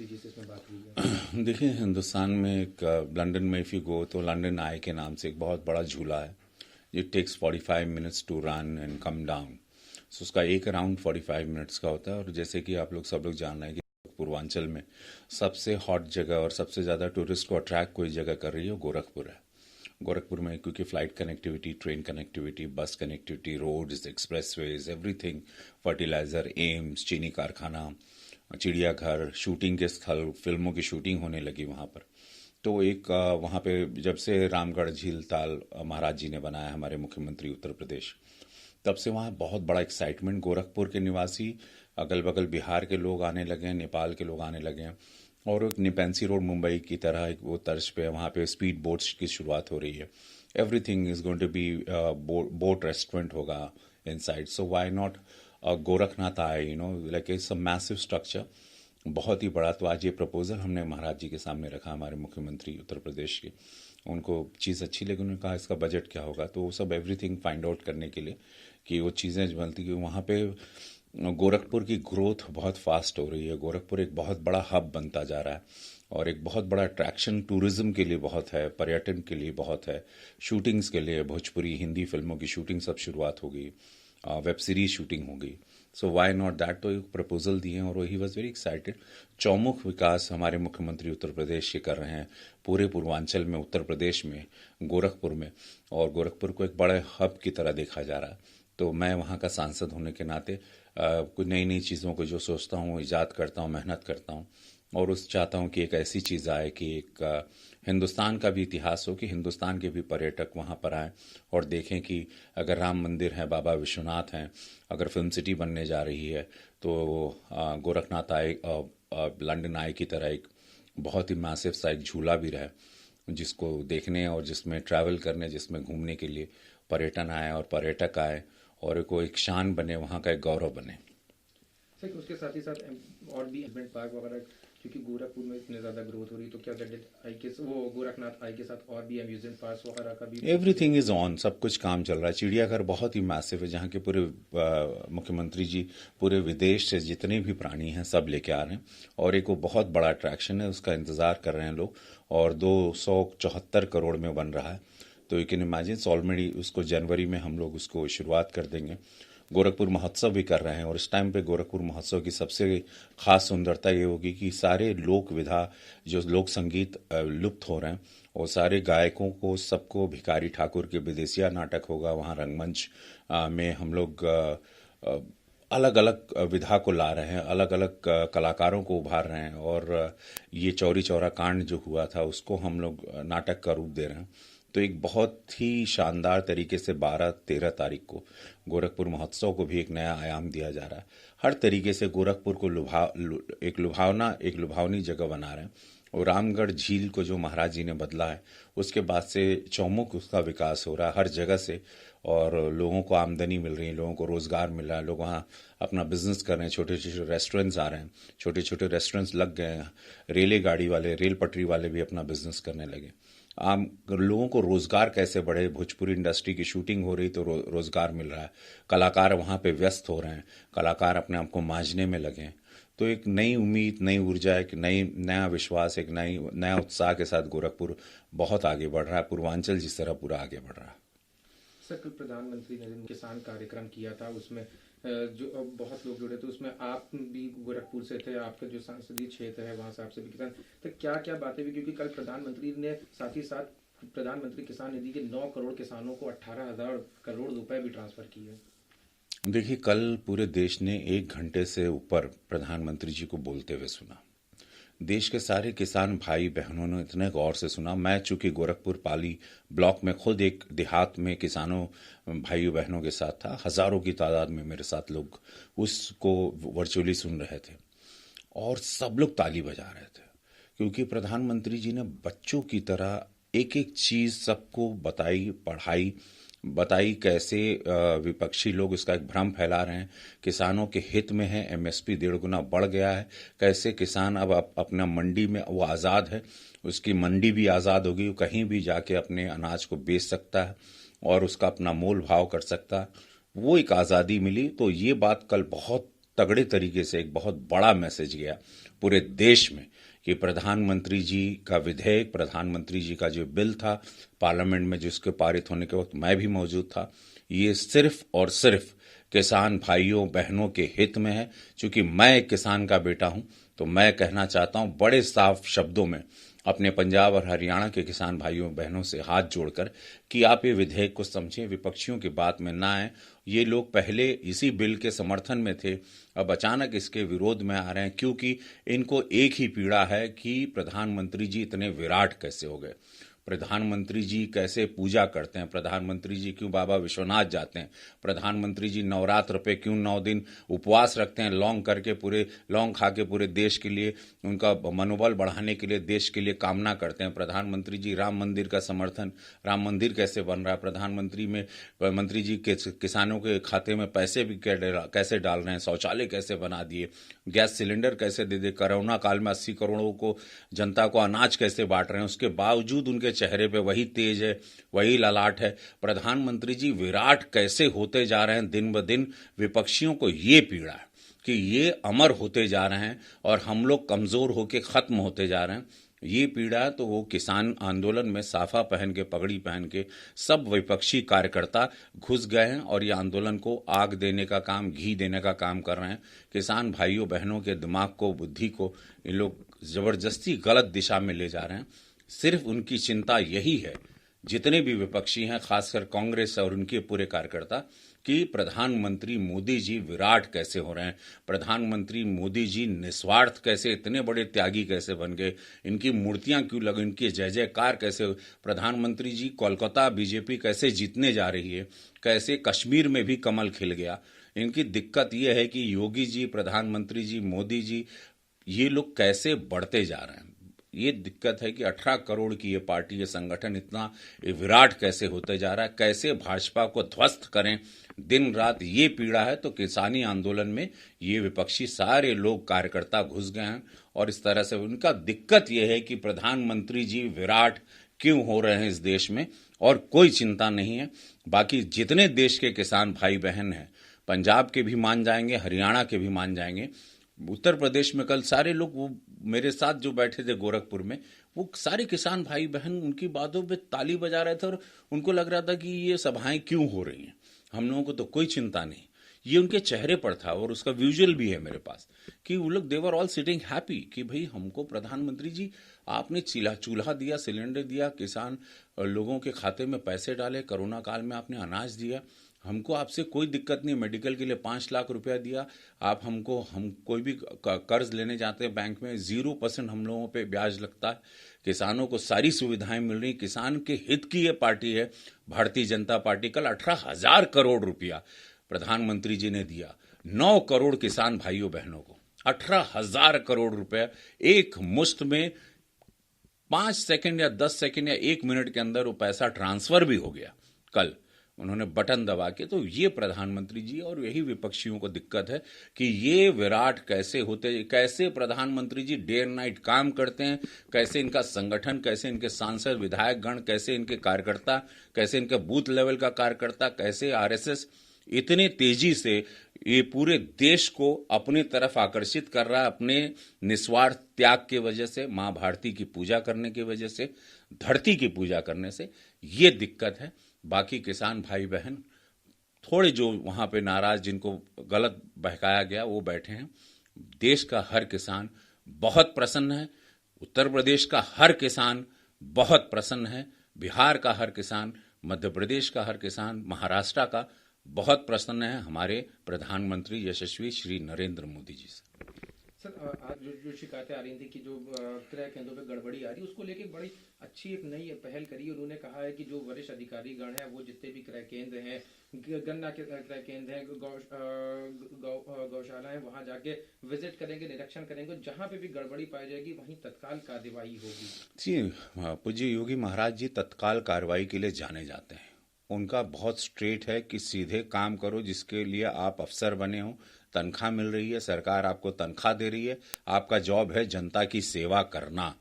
जी से इसमें बात हुई है? देखिए, हिंदुस्तान में एक लंदन में इफ़ यू गो तो लंदन आई के नाम से एक बहुत बड़ा झूला है। It takes 45 minutes to run and come down. So उसका एक राउंड 45 मिनट्स का होता है। और जैसे कि आप लोग सब लोग जान रहे हैं कि पूर्वांचल में सबसे हॉट जगह और सबसे ज़्यादा टूरिस्ट को अट्रैक्ट कोई जगह कर रही है वो गोरखपुर है। गोरखपुर में क्योंकि flight connectivity, train connectivity, bus connectivity, roads, expressways, everything, fertiliser, AIIMS, चीनी कारखाना, चिड़ियाघर, शूटिंग के स्थल, फिल्मों की शूटिंग होने लगी वहाँ पर। तो एक वहाँ पे जब से रामगढ़ झील ताल महाराज जी ने बनाया, हमारे मुख्यमंत्री उत्तर प्रदेश, तब से वहाँ बहुत बड़ा एक्साइटमेंट, गोरखपुर के निवासी, अगल बगल बिहार के लोग आने लगे हैं, नेपाल के लोग आने लगे हैं। और एक निपेंसी रोड मुंबई की तरह एक वो तर्ज पे वहाँ पे स्पीड बोट्स की शुरुआत हो रही है। Everything is going to be boat restaurant होगा inside. So why not Gorakhnath आए, like it's a massive structure, बहुत ही बड़ा। तो आज ये प्रपोजल हमने महाराज जी के सामने रखा, हमारे मुख्यमंत्री उत्तर प्रदेश के। उनको चीज़ अच्छी लगी, उन्होंने कहा इसका बजट क्या होगा, तो वो सब एवरीथिंग फाइंड आउट करने के लिए कि वो चीज़ें जो बनती कि वहाँ पे गोरखपुर की ग्रोथ बहुत फास्ट हो रही है। गोरखपुर एक बहुत बड़ा हब बनता जा रहा है और एक बहुत बड़ा अट्रैक्शन टूरिज्म के लिए बहुत है, पर्यटन के लिए बहुत है, शूटिंग्स के लिए, भोजपुरी हिंदी फिल्मों की शूटिंग सब शुरुआत हो गई, वेब सीरीज शूटिंग हो गई। सो व्हाई नॉट दैट, तो एक प्रपोजल दिए और ही वॉज वेरी एक्साइटेड। चौमुख विकास हमारे मुख्यमंत्री उत्तर प्रदेश के कर रहे हैं, पूरे पूर्वांचल में, उत्तर प्रदेश में, गोरखपुर में। और गोरखपुर को एक बड़े हब की तरह देखा जा रहा है। तो मैं वहाँ का सांसद होने के नाते कुछ नई नई चीज़ों को जो सोचता हूँ, ईजाद करता हूँ, मेहनत करता हूँ। और उस चाहता हूँ कि एक ऐसी चीज़ आए कि एक हिंदुस्तान का भी इतिहास हो, कि हिंदुस्तान के भी पर्यटक वहाँ पर आएँ और देखें कि अगर राम मंदिर है, बाबा विश्वनाथ हैं, अगर फिल्म सिटी बनने जा रही है, तो गोरखनाथ आए, लंदन आई की तरह एक बहुत ही मैसिव सा एक झूला भी रहे, जिसको देखने और जिसमें ट्रैवल करने, जिसमें घूमने के लिए पर्यटन आए और पर्यटक आए और को एक शान बने, वहाँ का एक गौरव बने। सर उसके साथ ही साथ और भी एम्यूजमेंट पार्क वगैरह, क्योंकि गोरखपुर में इतनी ज़्यादा ग्रोथ हो रही, तो क्या ZD आई के वो गोरखनाथ आई के साथ और भी एम्यूजमेंट पार्क वगैरह का भी? एवरीथिंग इज ऑन, सब कुछ काम चल रहा है। चिड़ियाघर बहुत ही मैसिव है, जहाँ के पूरे मुख्यमंत्री जी पूरे विदेश से जितने भी प्राणी हैं सब लेके आ रहे हैं। और एक वो बहुत बड़ा अट्रैक्शन है, उसका इंतज़ार कर रहे हैं लोग। और 274 करोड़ में बन रहा है। तो यू कैन इमेजिन, ऑलरेडी उसको जनवरी में हम लोग उसको शुरुआत कर देंगे। गोरखपुर महोत्सव भी कर रहे हैं। और इस टाइम पे गोरखपुर महोत्सव की सबसे खास सुंदरता ये होगी कि सारे लोक विधा, जो लोक संगीत लुप्त हो रहे हैं, और सारे गायकों को सबको, भिखारी ठाकुर के विदेशिया नाटक होगा वहाँ रंगमंच में। हम लोग अलग अलग विधा को ला रहे हैं, अलग अलग कलाकारों को उभार रहे हैं। और ये चौरी चौरा कांड जो हुआ था उसको हम लोग नाटक का रूप दे रहे हैं। तो एक बहुत ही शानदार तरीके से 12-13 तारीख को गोरखपुर महोत्सव को भी एक नया आयाम दिया जा रहा है। हर तरीके से गोरखपुर को एक लुभावनी जगह बना रहे हैं। और रामगढ़ झील को जो महाराज जी ने बदला है, उसके बाद से चौमुख उसका विकास हो रहा है हर जगह से। और लोगों को आमदनी मिल रही है, लोगों को रोज़गार मिल रहा है, लोग वहाँ अपना बिजनेस कर रहे हैं, छोटे छोटे रेस्टोरेंट्स आ रहे हैं, छोटे छोटे रेस्टोरेंट्स लग गए हैं। रेले गाड़ी वाले, रेल पटरी वाले भी अपना बिजनेस करने लगे। आम लोगों को रोज़गार कैसे बढ़े, भोजपुरी इंडस्ट्री की शूटिंग हो रही तो रोज़गार मिल रहा है, कलाकार वहाँ पे व्यस्त हो रहे हैं, कलाकार अपने आप को मांझने में लगे हैं। तो एक नई उम्मीद, नई ऊर्जा, एक नया विश्वास, एक नया उत्साह के साथ गोरखपुर बहुत आगे बढ़ रहा है। पूर्वांचल जिस तरह पूरा आगे बढ़ रहा है। सर कल प्रधानमंत्री ने किसान कार्यक्रम किया था, उसमें जो बहुत लोग जुड़े थे, उसमें आप भी गोरखपुर से थे, आपका जो संसदीय क्षेत्र है वहाँ से आपसे भी किसान, तो क्या क्या बातें हुई? क्योंकि कल प्रधानमंत्री ने साथ ही साथ प्रधानमंत्री किसान निधि के 9 करोड़ किसानों को 18,000 करोड़ रुपए भी ट्रांसफर किए। देखिए, कल पूरे देश ने 1 घंटे से ऊपर प्रधानमंत्री जी को बोलते हुए सुना। देश के सारे किसान भाई बहनों ने इतने गौर से सुना। मैं चूंकि गोरखपुर पाली ब्लॉक में खुद एक देहात में किसानों भाइयों बहनों के साथ था, हजारों की तादाद में मेरे साथ लोग उसको वर्चुअली सुन रहे थे और सब लोग ताली बजा रहे थे, क्योंकि प्रधानमंत्री जी ने बच्चों की तरह एक एक चीज सबको बताई, पढ़ाई, बताई कैसे विपक्षी लोग इसका एक भ्रम फैला रहे हैं। किसानों के हित में है, एमएसपी 1.5 गुना बढ़ गया है, कैसे किसान अब अपना मंडी में वो आज़ाद है, उसकी मंडी भी आज़ाद होगी, वो कहीं भी जाके अपने अनाज को बेच सकता है और उसका अपना मोल भाव कर सकता है। वो एक आज़ादी मिली। तो ये बात कल बहुत तगड़े तरीके से एक बहुत बड़ा मैसेज गया पूरे देश में कि प्रधानमंत्री जी का विधेयक, प्रधानमंत्री जी का जो बिल था पार्लियामेंट में जिसके पारित होने के वक्त मैं भी मौजूद था, ये सिर्फ और सिर्फ किसान भाइयों बहनों के हित में है। चूंकि मैं एक किसान का बेटा हूं तो मैं कहना चाहता हूं बड़े साफ शब्दों में अपने पंजाब और हरियाणा के किसान भाइयों बहनों से हाथ जोड़कर कि आप ये विधेयक को समझें, विपक्षियों की बात में ना आए। ये लोग पहले इसी बिल के समर्थन में थे, अब अचानक इसके विरोध में आ रहे हैं, क्योंकि इनको एक ही पीड़ा है कि प्रधानमंत्री जी इतने विराट कैसे हो गए, प्रधानमंत्री जी कैसे पूजा करते हैं, प्रधानमंत्री जी क्यों बाबा विश्वनाथ जाते हैं, प्रधानमंत्री जी नवरात्र पे क्यों 9 दिन उपवास रखते हैं, लौंग करके पूरे लौंग खा के पूरे देश के लिए, उनका मनोबल बढ़ाने के लिए, देश के लिए कामना करते हैं। प्रधानमंत्री जी राम मंदिर का समर्थन, राम मंदिर कैसे बन रहा है, प्रधानमंत्री में मंत्री जी के किसानों के खाते में पैसे भी कैसे डाल रहे हैं, शौचालय कैसे बना दिए, गैस सिलेंडर कैसे दे दे, कोरोना काल में 80 करोड़ों को जनता को अनाज कैसे बांट रहे हैं, उसके बावजूद उनके चेहरे पे वही तेज है, वही ललाट है। प्रधानमंत्री जी विराट कैसे होते जा रहे हैं दिन ब दिन। विपक्षियों को ये पीड़ा है कि ये अमर होते जा रहे हैं और हम लोग कमजोर होके खत्म होते जा रहे हैं। ये पीड़ा तो वो किसान आंदोलन में साफा पहन के, पगड़ी पहन के सब विपक्षी कार्यकर्ता घुस गए हैं और ये आंदोलन को आग देने का काम, घी देने का काम कर रहे हैं। किसान भाइयों बहनों के दिमाग को, बुद्धि को इन लोग जबरदस्ती गलत दिशा में ले जा रहे हैं। सिर्फ उनकी चिंता यही है, जितने भी विपक्षी हैं, खासकर कांग्रेस और उनके पूरे कार्यकर्ता, कि प्रधानमंत्री मोदी जी विराट कैसे हो रहे हैं, प्रधानमंत्री मोदी जी निस्वार्थ कैसे, इतने बड़े त्यागी कैसे बन गए, इनकी मूर्तियां क्यों लगी, इनकी जय जयकार कैसे, प्रधानमंत्री जी कोलकाता बीजेपी कैसे जीतने जा रही है, कैसे कश्मीर में भी कमल खिल गया। इनकी दिक्कत यह है कि योगी जी, प्रधानमंत्री जी, मोदी जी, ये लोग कैसे बढ़ते जा रहे हैं। ये दिक्कत है कि 18 करोड़ की ये पार्टी, ये संगठन इतना विराट कैसे होते जा रहा है, कैसे भाजपा को ध्वस्त करें दिन रात, ये पीड़ा है। तो किसानी आंदोलन में ये विपक्षी सारे लोग, कार्यकर्ता घुस गए हैं और इस तरह से उनका दिक्कत ये है कि प्रधानमंत्री जी विराट क्यों हो रहे हैं इस देश में, और कोई चिंता नहीं है। बाकी जितने देश के किसान भाई बहन हैं, पंजाब के भी मान जाएंगे, हरियाणा के भी मान जाएंगे, उत्तर प्रदेश में कल सारे लोग, वो मेरे साथ जो बैठे थे गोरखपुर में, वो सारे किसान भाई बहन उनकी बातों पे ताली बजा रहे थे और उनको लग रहा था कि ये सभाएं क्यों हो रही हैं, हम लोगों को तो कोई चिंता नहीं। ये उनके चेहरे पर था और उसका विजुअल भी है मेरे पास कि वो लोग, देवर ऑल सिटिंग हैप्पी कि भाई हमको प्रधानमंत्री जी आपने चूल्हा दिया, सिलेंडर दिया, किसान लोगों के खाते में पैसे डाले, कोरोना काल में आपने अनाज दिया, हमको आपसे कोई दिक्कत नहीं, मेडिकल के लिए 5 लाख रुपया दिया, आप हम कोई भी कर्ज लेने जाते हैं बैंक में 0% हम लोगों पे ब्याज लगता है, किसानों को सारी सुविधाएं मिल रही, किसान के हित की ये पार्टी है भारतीय जनता पार्टी। कल 18,000 करोड़ रुपया प्रधानमंत्री जी ने दिया 9 करोड़ किसान भाइयों बहनों को, 18,000 करोड़ रुपया एक मुश्त में 5 सेकंड या 10 सेकंड या 1 मिनट के अंदर वो पैसा ट्रांसफर भी हो गया। कल उन्होंने बटन दबा के। तो ये प्रधानमंत्री जी और यही विपक्षियों को दिक्कत है कि ये विराट कैसे होते, कैसे प्रधानमंत्री जी डे एंड नाइट काम करते हैं, कैसे इनका संगठन, कैसे इनके सांसद विधायक गण, कैसे इनके कार्यकर्ता, कैसे इनके बूथ लेवल का कार्यकर्ता, कैसे आरएसएस इतने तेजी से ये पूरे देश को अपनी तरफ आकर्षित कर रहा है, अपने निस्वार्थ त्याग की वजह से, मां भारती की पूजा करने की वजह से, धरती की पूजा करने से। ये दिक्कत है। बाकी किसान भाई बहन थोड़े जो वहां पे नाराज, जिनको गलत बहकाया गया, वो बैठे हैं। देश का हर किसान बहुत प्रसन्न है, उत्तर प्रदेश का हर किसान बहुत प्रसन्न है, बिहार का हर किसान, मध्य प्रदेश का हर किसान, महाराष्ट्र का बहुत प्रसन्न है हमारे प्रधानमंत्री यशस्वी श्री नरेंद्र मोदी जी से। सर, आज जो शिकायतें आ रही थी कि जो क्रय केंद्रों पे गड़बड़ी आ रही है, उसको लेके बड़ी अच्छी एक नई पहल करी। उन्होंने कहा है कि जो वरिष्ठ अधिकारी गण है वो जितने भी क्रय केंद्र हैं, गन्ना के क्रय केंद्र हैं, गौशाला है, वहां जाके विजिट करेंगे, निरीक्षण करेंगे, जहां पे भी गड़बड़ी पाई जाएगी वहीं तत्काल कार्रवाई होगी। जी, पूज्य योगी महाराज जी तत्काल कार्रवाई के लिए जाने जाते हैं। उनका बहुत स्ट्रेट है कि सीधे काम करो, जिसके लिए आप अफसर बने हो, तनख्वाह मिल रही है, सरकार आपको तनख्वाह दे रही है, आपका जॉब है जनता की सेवा करना।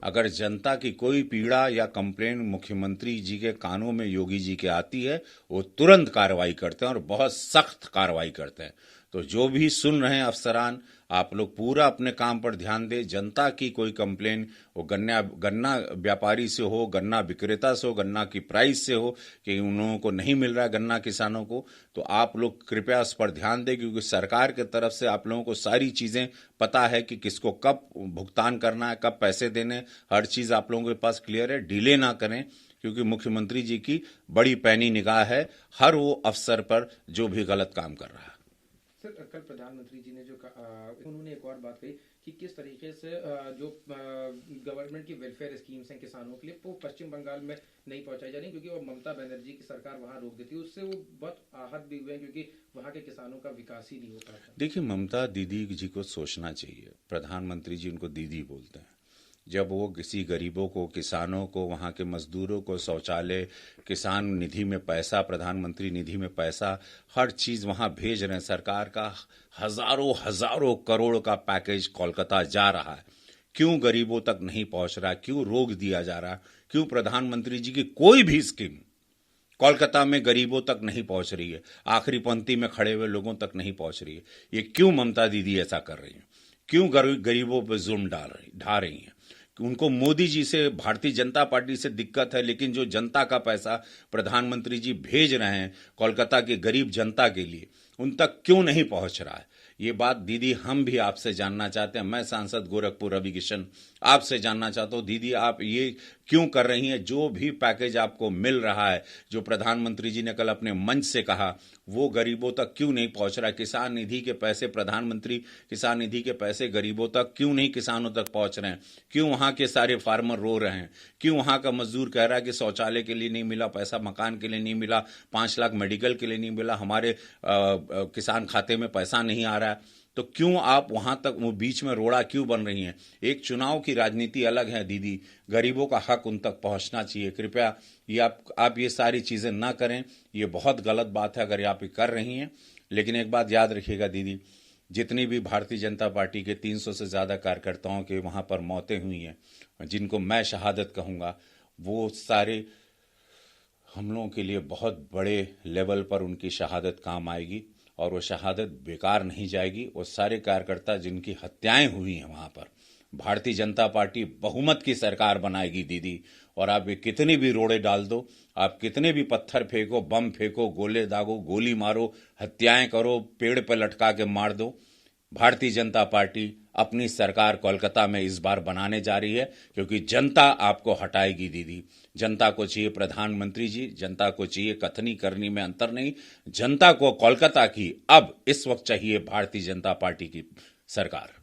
अगर जनता की कोई पीड़ा या कंप्लेंट मुख्यमंत्री जी के कानों में, योगी जी के आती है, वो तुरंत कार्रवाई करते हैं और बहुत सख्त कार्रवाई करते हैं। तो जो भी सुन रहे हैं अफसरान, आप लोग पूरा अपने काम पर ध्यान दें। जनता की कोई कंप्लेन, वो गन्ना व्यापारी से हो, गन्ना विक्रेता से हो, गन्ना की प्राइस से हो कि उन लोगों को नहीं मिल रहा है गन्ना किसानों को, तो आप लोग कृपया उस पर ध्यान दें, क्योंकि सरकार की तरफ से आप लोगों को सारी चीज़ें पता है कि किसको कब भुगतान करना है, कब पैसे देने, हर चीज़ आप लोगों के पास क्लियर है। डिले ना करें, क्योंकि मुख्यमंत्री जी की बड़ी पैनी निगाह है हर वो अफसर पर जो भी गलत काम कर रहा है। सर, कल प्रधानमंत्री जी ने जो कहा, उन्होंने एक और बात कही कि किस तरीके से जो गवर्नमेंट की वेलफेयर स्कीम्स हैं किसानों के लिए, वो पश्चिम बंगाल में नहीं पहुंचाई जा रही, क्योंकि वो ममता बनर्जी की सरकार वहां रोक देती है। उससे वो बहुत आहत भी हुए हैं, क्योंकि वहां के किसानों का विकास ही नहीं हो पाता। देखिए, ममता दीदी जी को सोचना चाहिए, प्रधानमंत्री जी उनको दीदी बोलते हैं। जब वो किसी गरीबों को, किसानों को, वहाँ के मजदूरों को शौचालय, किसान निधि में पैसा, प्रधानमंत्री निधि में पैसा, हर चीज़ वहाँ भेज रहे हैं। सरकार का हजारों हजारों करोड़ का पैकेज कोलकाता जा रहा है, क्यों गरीबों तक नहीं पहुँच रहा? क्यों रोक दिया जा रहा? क्यों प्रधानमंत्री जी की कोई भी स्कीम कोलकाता में गरीबों तक नहीं पहुँच रही है, आखिरी पंक्ति में खड़े हुए लोगों तक नहीं पहुँच रही है? ये क्यों ममता दीदी ऐसा कर रही हैं? क्यों गरीबों पर जुल्म ढा रही हैं? उनको मोदी जी से, भारतीय जनता पार्टी से दिक्कत है, लेकिन जो जनता का पैसा प्रधानमंत्री जी भेज रहे हैं कोलकाता के गरीब जनता के लिए, उन तक क्यों नहीं पहुंच रहा है? ये बात दीदी हम भी आपसे जानना चाहते हैं। मैं सांसद गोरखपुर रवि किशन आपसे जानना चाहता हूँ, दीदी आप ये क्यों कर रही हैं? जो भी पैकेज आपको मिल रहा है, जो प्रधानमंत्री जी ने कल अपने मंच से कहा, वो गरीबों तक क्यों नहीं पहुंच रहा है? किसान निधि के पैसे, प्रधानमंत्री किसान निधि के पैसे गरीबों तक क्यों नहीं, किसानों तक पहुंच रहे हैं? क्यों वहां के सारे फार्मर रो रहे हैं? क्यों वहां का मजदूर कह रहा है कि शौचालय के लिए नहीं मिला पैसा, मकान के लिए नहीं मिला, 5 लाख मेडिकल के लिए नहीं मिला, हमारे किसान खाते में पैसा नहीं आ रहा है? तो क्यों आप वहां तक, वो बीच में रोड़ा क्यों बन रही हैं? एक चुनाव की राजनीति अलग है दीदी, गरीबों का हक उन तक पहुंचना चाहिए। कृपया ये आप ये सारी चीजें ना करें, ये बहुत गलत बात है अगर आप ये कर रही हैं। लेकिन एक बात याद रखिएगा दीदी, जितनी भी भारतीय जनता पार्टी के 300 से ज्यादा कार्यकर्ताओं के वहां पर मौतें हुई हैं, जिनको मैं शहादत कहूंगा, वो सारे हम लोगों के लिए बहुत बड़े लेवल पर उनकी शहादत काम आएगी, और वो शहादत बेकार नहीं जाएगी। वो सारे कार्यकर्ता जिनकी हत्याएं हुई हैं वहां पर, भारतीय जनता पार्टी बहुमत की सरकार बनाएगी दीदी। और आप ये कितने भी रोड़े डाल दो, आप कितने भी पत्थर फेंको, बम फेंको, गोले दागो, गोली मारो, हत्याएं करो, पेड़ पर लटका के मार दो, भारतीय जनता पार्टी अपनी सरकार कोलकाता में इस बार बनाने जा रही है, क्योंकि जनता आपको हटाएगी दीदी। जनता को चाहिए प्रधानमंत्री जी, जनता को चाहिए कथनी करनी में अंतर नहीं, जनता को कोलकाता की अब इस वक्त चाहिए भारतीय जनता पार्टी की सरकार।